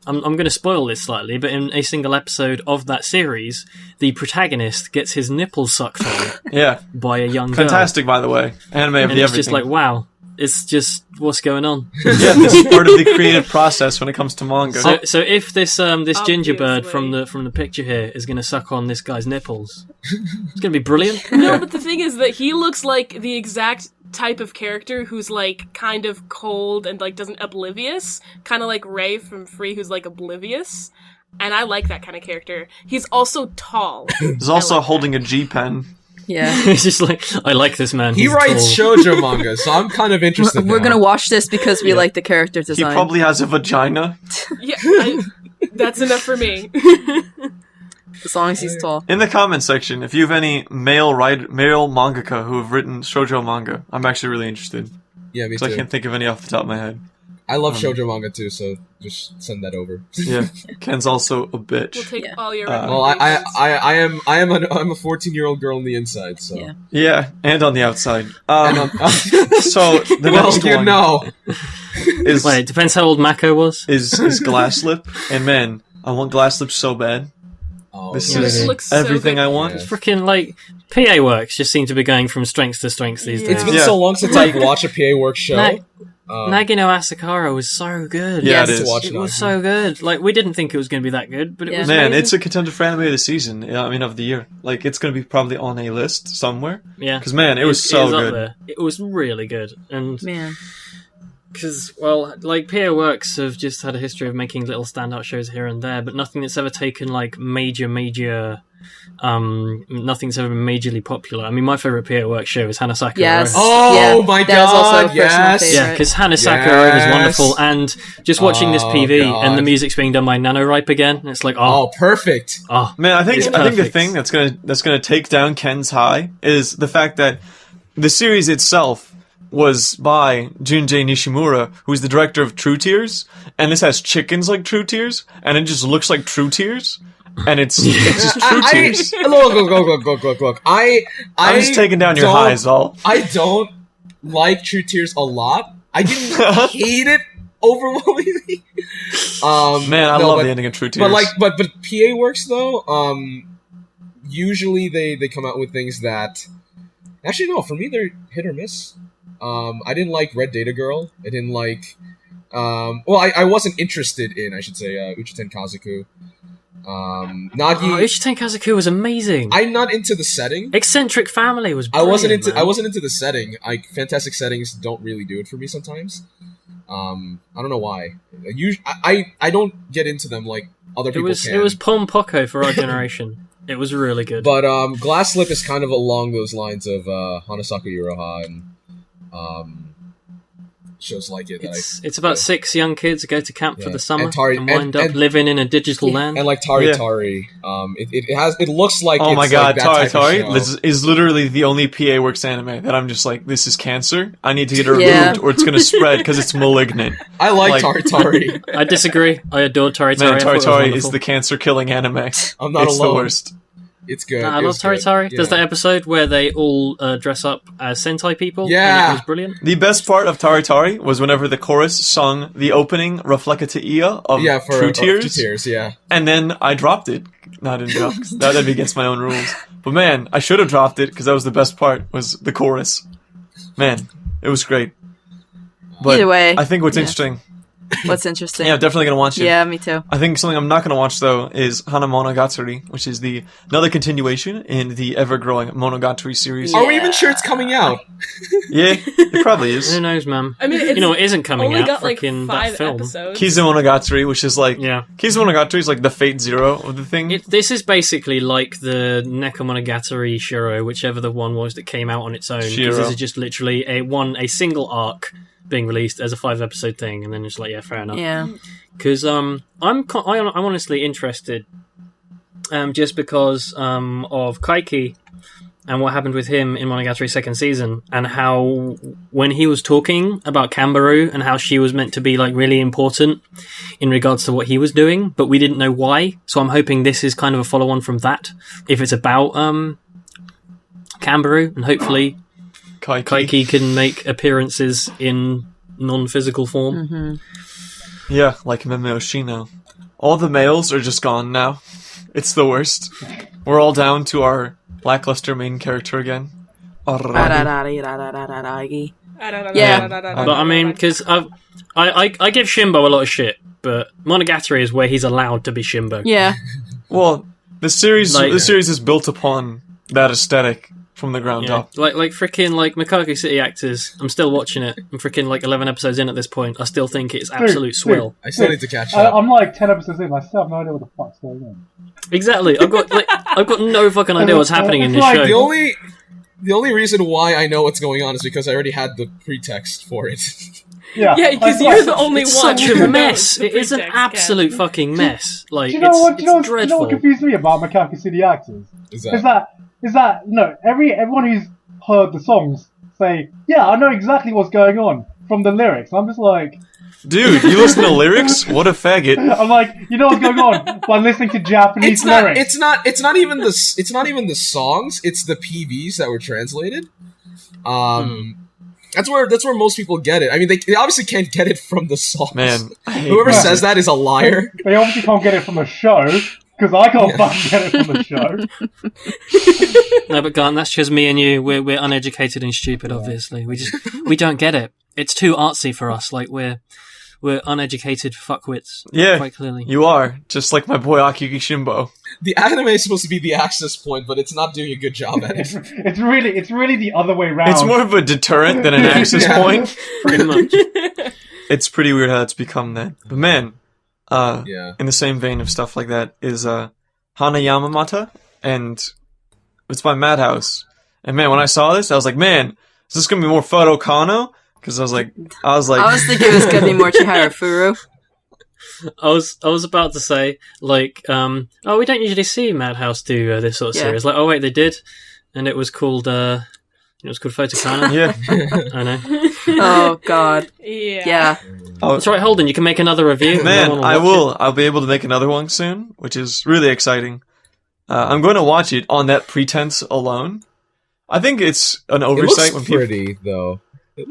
I'm going to spoil this slightly, but in a single episode of that series, the protagonist gets his nipples sucked on by a young girl. Fantastic, by the way. Anime of And the it's everything. just like, wow. It's just what's going on. Yeah, this is part of the creative process when it comes to manga. So if this ginger bird Obviously. from the picture here is going to suck on this guy's nipples, it's going to be brilliant. No, but the thing is that he looks like the exact type of character who's like kind of cold and like doesn't oblivious, kind of like Ray from Free, who's like oblivious. And I like that kind of character. He's also tall. He's also holding a G pen. Yeah. It's just like, I like this man. He He's writes tall. shoujo manga, so I'm kind of interested. We're gonna watch this because we like the character He design. probably has a vagina. Yeah, that's enough for me. As long as he's tall. In the comment section, if you have any male mangaka who have written shoujo manga, I'm actually really interested. Yeah, me Because I too. can't think of any off the top of my head. I love shoujo manga too, so just send that over. Yeah, Ken's also a bitch. We'll take all your Well, recommendations. I'm a 14-year-old girl on the inside, so. Yeah. Yeah, and on the outside. And I'm- So the well, next you one know. is Wait, it depends how old Mako was. is Glasslip, and man, I want Glasslip so bad. Oh, This yeah. is looks so everything good. I want. Yeah. Freaking like PA works just seem to be going from strength to strength these days. It's been Yeah. so long since I've watched a PA Works show. Nagino Asakara was so good. Yeah, Yes. it is. To watch It it was on. so good. Like, we didn't think it was going to be that good, but it Yeah. was Man, amazing. it's a contender for anime of the season. Yeah, I mean of the year. Like it's gonna be probably on a list somewhere. Yeah. Because man, it was so is up good. there. It was really good. And Man. Because, well, like, PA Works have just had a history of making little standout shows here and there, but nothing that's ever taken, like, major, nothing's ever been majorly popular. I mean, my favourite PA Works show is Hanasaka. Yes. Oh my god, yes! Yeah, because Hanasaka is wonderful, and just watching this PV and the music's being done by NaNoWriMo again, it's like, perfect. Oh, man, I think the thing that's gonna take down Ken's high is the fact that the series itself was by Junjei Nishimura, who's the director of True Tears, and this has chickens like True Tears, and it just looks like True Tears, and it's just True Tears. Look. I'm just taking down your highs, all. I don't like True Tears a lot. I didn't hate it overwhelmingly. Man, I love the ending of True Tears. But PA Works though, usually they come out with things that, actually no, for me they're hit or miss. I didn't like Red Data Girl. I didn't like... I wasn't interested in, I should say, Uchiten Kazoku. Uchiten Kazoku was amazing. I'm not into the setting. Eccentric Family was brilliant, I wasn't into the setting. Fantastic settings don't really do it for me sometimes. I don't know why. I don't get into them like other people can. It was Pom Poko for our generation. It was really good. But Glasslip is kind of along those lines of Hanasaku Iroha and shows like it. It's about 6 young kids who go to camp for the summer and wind up living in a digital land. And like Tari. It looks like oh my god, like Tari is literally the only PA Works anime that I'm just like, this is cancer. I need to get it removed or it's going to spread because it's malignant. I like Tari. I disagree. I adore Tari. Man, Tari is the cancer killing anime. I'm not alone. It's the worst. It's good. I love Tari. Yeah. There's that episode where they all dress up as Sentai people. Yeah. And it was brilliant. The best part of Tari was whenever the chorus sung the opening Reflecata Ia of True Tears. True Tears, yeah. And then I dropped it. No, I didn't drop it. That'd be against my own rules. But man, I should have dropped it because that was the best part, was the chorus. Man, it was great. But either way. I think what's interesting... What's interesting? Yeah, I'm definitely gonna watch it. Yeah, me too. I think something I'm not gonna watch though is Hanamonogatari, which is another continuation in the ever-growing Monogatari series. Yeah. Are we even sure it's coming out? Yeah, it probably is. Who knows, man? I mean, it isn't coming only out. Got like 5 that film. Episodes. Kizumonogatari, which is like Kizumonogatari is like the Fate Zero of the thing. This is basically like the Nekomonogatari Shiro, whichever the one was that came out on its own. Because this is just literally a single arc being released as a 5-episode thing, and then it's like, yeah, fair enough. Yeah. Because I'm honestly interested, just because of Kaiki and what happened with him in Monogatari's 2nd season, and how when he was talking about Kambaru and how she was meant to be like really important in regards to what he was doing, but we didn't know why. So I'm hoping this is kind of a follow-on from that, if it's about Kambaru, and hopefully Kaiki can make appearances in non-physical form. Mm-hmm. Yeah, like Meme Oshino. All the males are just gone now. It's the worst. We're all down to our lackluster main character again. Yeah. But I mean, because I give Shimbo a lot of shit, but Monogatari is where he's allowed to be Shimbo. Yeah. Well, the series is built upon that aesthetic from the ground up. Like freaking like Makaku City Actors. I'm still watching it. I'm freaking like 11 episodes in at this point. I still think it's absolute swill. I still need to catch up. I'm like 10 episodes in. I still have no idea what the fuck's going on. Exactly. I've got no fucking idea what's happening in this show. The only reason why I know what's going on is because I already had the pretext for it. Yeah, because you're the only one. It's such a mess. It is an absolute fucking mess. Like, do you know what dreadful. confused me about Makaku City Actors? Is that everyone who's heard the songs say, yeah, I know exactly what's going on from the lyrics. I'm just like, dude, you listen to lyrics? What a faggot! I'm like, you know what's going on by listening to Japanese lyrics. It's not even the songs. It's the PVs that were translated. That's where most people get it. I mean, they obviously can't get it from the songs. Man, whoever says that is a liar. They obviously can't get it from the show. Because I can't fucking get it from the show. No, but Garnt, that's just me and you. We're uneducated and stupid, obviously. We don't get it. It's too artsy for us. Like, we're we're uneducated fuckwits. Yeah, quite clearly. You are, just like my boy Akiki Shimbo. The anime is supposed to be the access point, but it's not doing a good job at it. It's really the other way around. It's more of a deterrent than an access point. Pretty much. It's pretty weird how it's become that. But man, Yeah. in the same vein of stuff like that is Hanayamata, and it's by Madhouse. And man, when I saw this, I was like, man, is this gonna be more Photo Kano? Because I was like, I was thinking it was gonna be more Chihiro Furu. I was about to say, like, we don't usually see Madhouse do this sort of series. Like, oh wait, they did, and it was called Photokana. Yeah, I know. Oh god. Yeah. Oh, That's right, Holden. You can make another review. man, I watch will. it. I'll be able to make another one soon, which is really exciting. I'm going to watch it on that pretense alone. I think it's an It oversight looks when people. pretty, though.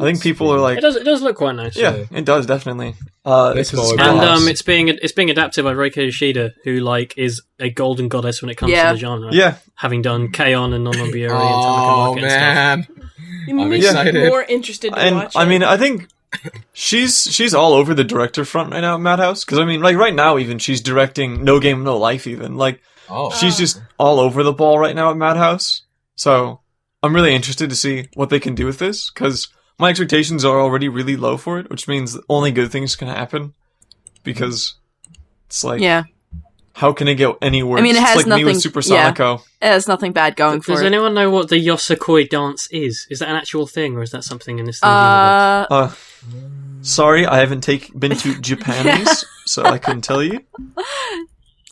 I think people are like, It does look quite nice. yeah, it does definitely. It's It's cool. And it's being adapted by Reiko Yoshida, who like is a golden goddess when it comes to the genre. yeah, Having done K-On! And Non-Biori and Tamako Oh Market and stuff. man. You I'm make me excited. more interested to and watch I it. mean, I think she's all over the director front right now at Madhouse. Because I mean, like right now, even she's directing No Game No Life. Even like Oh. she's just all over the ball right now at Madhouse. So I'm really interested to see what they can do with this because my expectations are already really low for it, which means only good things can happen. Because it's like, how can it get any worse? I mean, it has it's like nothing. me with Super Sonico. It has nothing bad going for Does it. anyone know what the Yosakoi dance is? Is that an actual thing, or is that something in this thing? universe? Sorry, I haven't been to Japanese, so I couldn't tell you.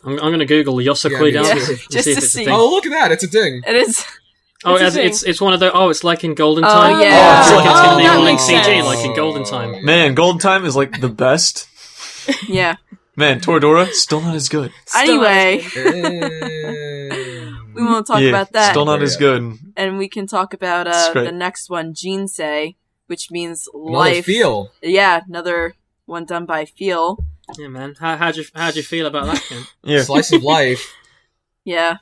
I'm going to Google Yosakoi Yeah, dance me and just see if to it's see. a thing. Oh, look at that! It's a thing. It is. Oh, It's a thing. it's one of the. Oh, it's like in Golden Oh, Time. yeah. it's like it's Oh, going to be that all in makes CG, sense. like in Golden Time. Man, Golden Time is like the best. Yeah. Man, Toradora, still not as good. Still not Anyway, as good. we won't talk Yeah, about that. Still not as good. And we can talk about It's great. the next one, Jinsei, which means Another life. feel. Yeah, another one done by Feel. Yeah, man. How'd you feel about that, Ken? Yeah. Slice of life. Yeah.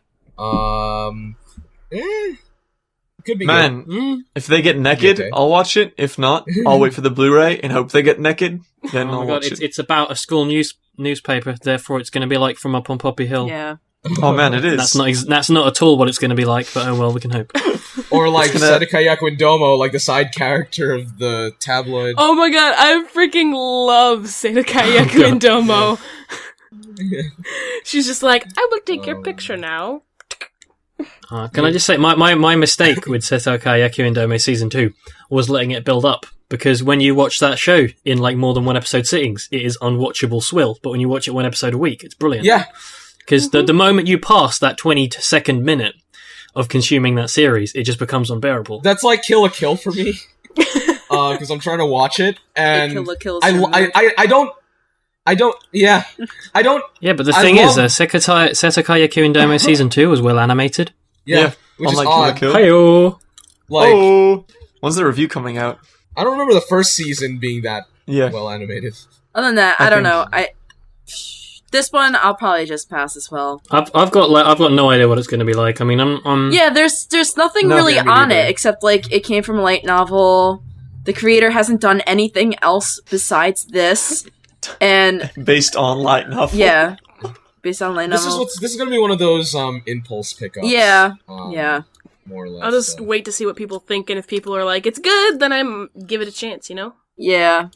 Could be Man, Mm. if they get naked, Yatte. I'll watch it. If not, I'll wait for the Blu-ray and hope they get naked. Then Oh I'll my god, watch it. it's about a school newspaper. Therefore, it's going to be like From Up on Poppy Hill. Yeah. Oh man, it is. That's not at all what it's going to be like. But oh well, we can hope. good. Or like It's gonna- Sedekayaku and Domo, like the side character of the tabloid. Oh my god, I freaking love Sedekayaku and Domo. She's just like, I will take your picture now. Can I just say, my mistake with Setokai Yaku and Dome Season 2 was letting it build up. Because when you watch that show in like more than one episode sittings, it is unwatchable swill. But when you watch it one episode a week, it's brilliant. Yeah. Because the moment you pass that 20-second minute of consuming that series, it just becomes unbearable. That's like Kill a Kill for me. Because I'm trying to watch it, and Kill a Kill is I don't. Yeah, I don't. Yeah, but the I thing love- is, Setokai Yaku and Dome Season 2 was well animated. Yeah, which is unlike odd. Kill la Kill. Hi-oh! Like, Oh, when's the review coming out? I don't remember the first season being that Yeah. well animated. Other than that, I I don't think- know. This one I'll probably just pass as well. I've got no idea what it's going to be like. I mean, I'm Yeah, there's nothing No, really yeah, me on neither. it except like it came from a light novel. The creator hasn't done anything else besides this, and Based on light novel. yeah, based on light novel. This is gonna be one of those impulse pickups. Yeah, Um, yeah. more or less. I'll just wait to see what people think, and if people are like, it's good, then I'm give it a chance, you know? Yeah.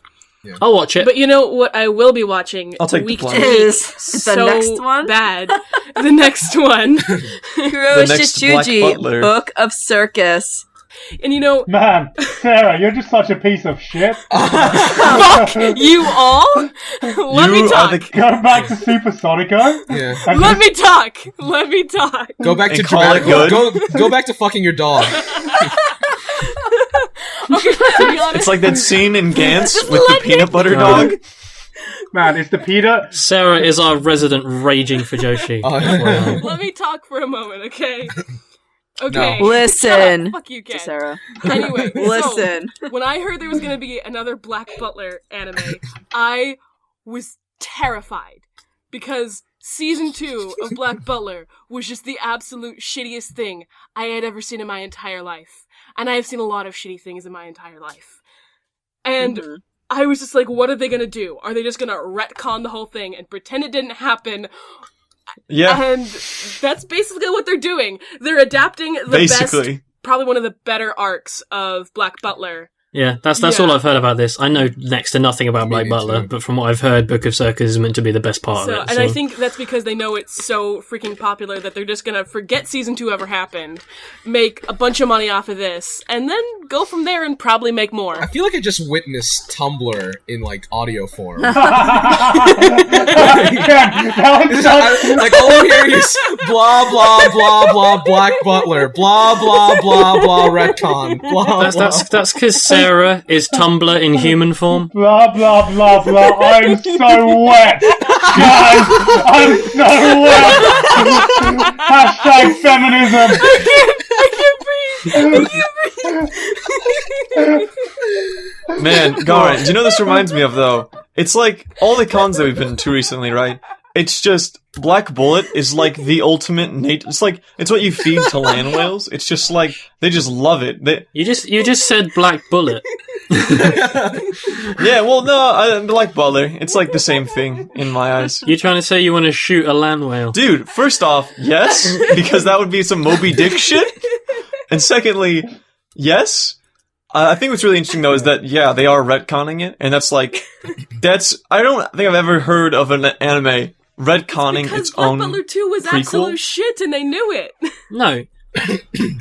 I'll watch it. But you know what I will be watching I'll take the week to plunge. week? Is the So next one bad. The next one. next Black Kuroshitsuji, Butler. Book of Circus. And you know, Man, Sarah, you're just such a piece of shit. fuck you all. Let me You are talk. the Go back to Super Sonico. Yeah. And Let me talk. Let me talk. Go back to And call it DRAMAtical. Go back to fucking your dog. Okay, to be honest, It's like that scene in Gantz Just with the let me- peanut butter dog. Man, it's the Peter. Sarah is our resident raging for Joshi. Oh, FYI. let me talk for a moment, okay? Okay. No. Listen. Shut up. Fuck you, Ken. Sarah. Anyway, Listen. So, when I heard there was gonna be another Black Butler anime, I was terrified. Because season 2 of Black Butler was just the absolute shittiest thing I had ever seen in my entire life. And I have seen a lot of shitty things in my entire life. And I was just like, what are they gonna do? Are they just gonna retcon the whole thing and pretend it didn't happen? Yeah. And that's basically what they're doing. They're adapting the best, probably one of the better arcs of Black Butler. Yeah, that's all I've heard about this. I know next to nothing about Black Butler, but from what I've heard, Book of Circus is meant to be the best part of it. And I think that's because they know it's so freaking popular that they're just gonna forget season 2 ever happened, make a bunch of money off of this, and then go from there and probably make more. I feel like I just witnessed Tumblr in, like, audio form. Like, all I'm hearing is blah, blah, blah, blah, Black Butler, blah, blah, blah, blah, retcon, blah, blah. That's because Sarah is Tumblr in human form. Blah, blah, blah, blah. I'm so wet. Guys, I'm so wet. Hashtag feminism. I can't breathe. Man, Garnt, do you know what this reminds me of, though? It's like all the cons that we've been to recently, right? It's just Black Bullet is like the ultimate it's like it's what you feed to land whales. It's just like they just love it. You just said Black Bullet. Yeah, well, no, I like Butler. It's like the same thing in my eyes. You're trying to say you want to shoot a land whale? Dude, first off, yes, because that would be some Moby Dick shit. And secondly, yes. I think what's really interesting, though, is that, yeah, they are retconning it, and that's like, I don't think I've ever heard of an anime retconning its own Black Butler 2 was prequel. Absolute shit, and they knew it. No.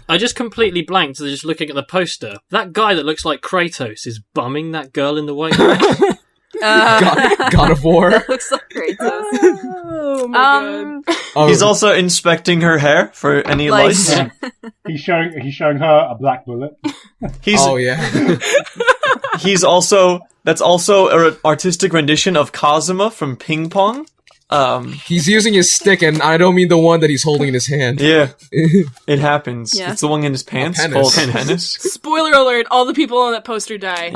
I just completely blanked just looking at the poster. That guy that looks like Kratos is bumming that girl in the white dress. God of War. That looks like Kratos. Oh my god. He's also inspecting her hair for any lice. Yeah. He's showing her a black bullet. That's also an artistic rendition of Kazuma from Ping Pong. He's using his stick, and I don't mean the one that he's holding in his hand. Yeah, it happens. Yeah. It's the one in his pants called penis. Spoiler alert, all the people on that poster die.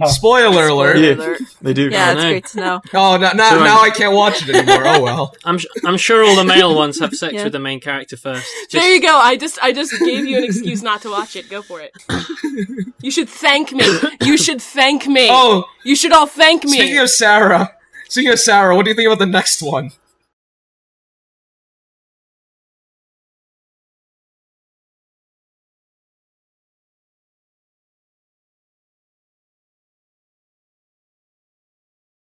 Spoiler alert. Yeah, they do. Yeah, it's great to know. Oh, now I can't watch it anymore. Oh well. I'm sure all the male ones have sex with the main character first. There you go. I just gave you an excuse not to watch it. Go for it. You should thank me. You should thank me. Oh, you should all thank me. Speaking of Sarah, what do you think about the next one?